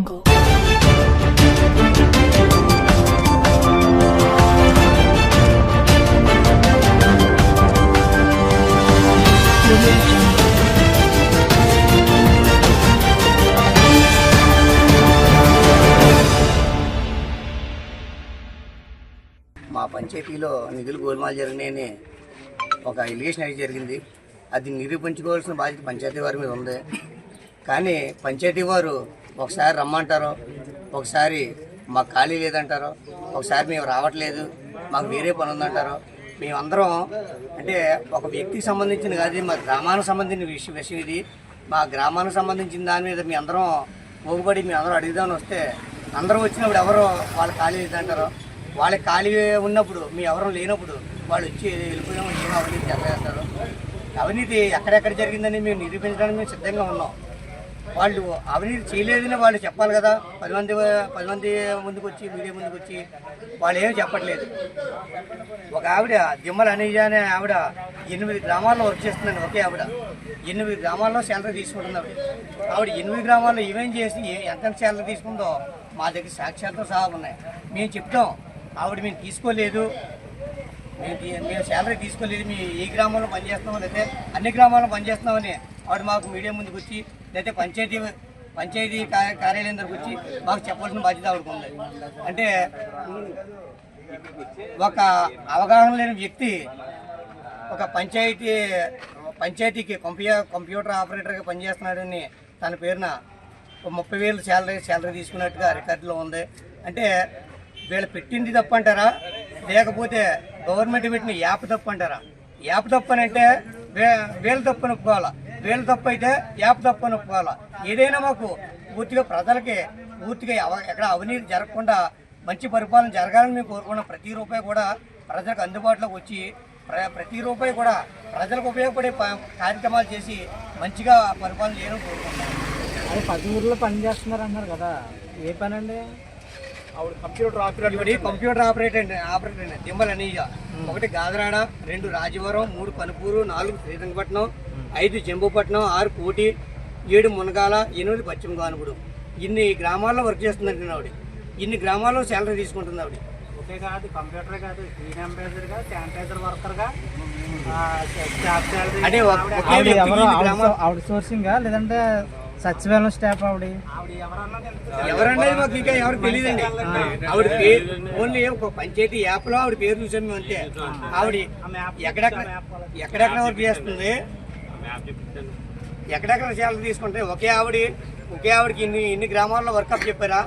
మా పంచాయతీలో నిధులు గోల్మాలు జరిగినాయని ఒక ఎలిగేషన్ అయితే జరిగింది. అది నిరూపించుకోవాల్సిన బాధ్యత పంచాయతీ వారి మీద ఉంది. కానీ పంచాయతీ వారు ఒకసారి రమ్మంటారో, ఒకసారి మాకు ఖాళీ లేదంటారో, ఒకసారి మేము రావట్లేదు మాకు వేరే పని ఉందంటారో. మేమందరం అంటే ఒక వ్యక్తికి సంబంధించిన కాదు, మా గ్రామానికి సంబంధించిన విషయం ఇది. మా గ్రామానికి సంబంధించిన దాని మీద మీ అందరం పోగుబడి మీ అందరూ అడుగుదామని వస్తే అందరూ వచ్చినప్పుడు ఎవరో వాళ్ళు ఖాళీ లేదంటారో, వాళ్ళకి ఖాళీ ఉన్నప్పుడు మీ ఎవరో లేనప్పుడు వాళ్ళు వచ్చి వెళ్ళిపోయాము ఏమో అవినీతి చేస్తారు. అవినీతి ఎక్కడెక్కడ జరిగిందని మేము నిరూపించడానికి మేము సిద్ధంగా ఉన్నాం. వాళ్ళు అవినీతి చేయలేదని వాళ్ళు చెప్పాలి కదా. 10 మంది ముందుకు వచ్చి మీడియా ముందుకు వచ్చి వాళ్ళు ఏమి చెప్పట్లేదు. ఒక ఆవిడ దిమ్మల అనీజ అనే ఆవిడ 8 గ్రామాల్లో వర్క్ చేస్తుందండి. ఒకే ఆవిడ 8 గ్రామాల్లో శాలరీ తీసుకుంటుంది. ఆవిడ 8 గ్రామాల్లో ఏమేం చేసి ఎంత శాలరీ తీసుకుందో మా దగ్గర సాక్ష్యాలతో సహా ఉన్నాయి. మేము చెప్తాం ఆవిడ మేము తీసుకోలేదు, మేము శాలరీ తీసుకోలేదు, మేము ఏ గ్రామంలో పనిచేస్తున్నామో లేకపోతే అన్ని గ్రామాల్లో పనిచేస్తున్నామని ఆవిడ మాకు మీడియా ముందుకు వచ్చి లేకపోతే పంచాయతీ కార్యాలయం దగ్గరకు వచ్చి మాకు చెప్పాల్సిన బాధ్యత ఆవిడకు ఉంది. అంటే ఒక అవగాహన లేని వ్యక్తి ఒక పంచాయతీకి కంప్యూటర్ ఆపరేటర్గా పనిచేస్తున్నాడని తన పేరున 30,000 శాలరీ తీసుకున్నట్టుగా రికార్డులో ఉంది. అంటే వీళ్ళు పెట్టింది తప్పు అంటారా, లేకపోతే గవర్నమెంట్ పెట్టిన యాప్ తప్పు అంటారా? యాప్ తప్పు అని అంటే వీళ్ళు తప్పు అని ఒప్పుకోవాలా, వీళ్ళు తప్పు అయితే యాప్ తప్పు అని ఒప్పుకోవాలా. ఏదైనా మాకు పూర్తిగా ప్రజలకి ఎక్కడ అవినీతి జరగకుండా మంచి పరిపాలన జరగాలని మేము కోరుకున్నాం. ప్రతి రూపాయి కూడా ప్రజలకు అందుబాటులోకి వచ్చి ప్రతి రూపాయి కూడా ప్రజలకు ఉపయోగపడే కార్యక్రమాలు చేసి మంచిగా పరిపాలన చేయాలని కోరుకుంటున్నాం. అది 10 ఊర్లో పని చేస్తున్నారు అన్నారు కదా, ఏ పని అండి? ఆవిడ కంప్యూటర్ ఆపరేటర్ అండి దిమ్మల అనీజ. 1 గాదరాడ, 2 రాజవరం, 3 కనుపూరు, 4 శ్రీరంగపట్నం, 5 జంబూపట్నం, 6 కోటి, 7 మునగాల, 8 పశ్చిమ గానుగుడు. ఇన్ని గ్రామాల్లో వర్క్ చేస్తుందండి ఆవిడ. ఇన్ని గ్రామాల్లో శాలరీ తీసుకుంటుంది ఆవిడ. ఒకే కాదు, కంప్యూటర్ కాదు, క్లీన్ అంబాసిడర్గా, శానిటైజర్ వర్కర్గా, అంటే అవుట్ సోర్సింగా లేదంటే సచివాలయం స్టాఫ్ ఆవిడ ఎవరన్నది మాకు ఇంకా ఎవరికి తెలియదండి. ఆవిడ పేరు ఓన్లీ ఒక పంచాయతీ యాప్లో ఆవిడ పేరు చూసాం మేము అంతే. ఆవిడ ఎక్కడెక్కడ వర్క్ చేస్తుంది, ఎక్కడెక్కడ శాలరీ తీసుకుంటే ఒకే ఆవిడకి ఇన్ని గ్రామాల్లో వర్కప్ చెప్పారా?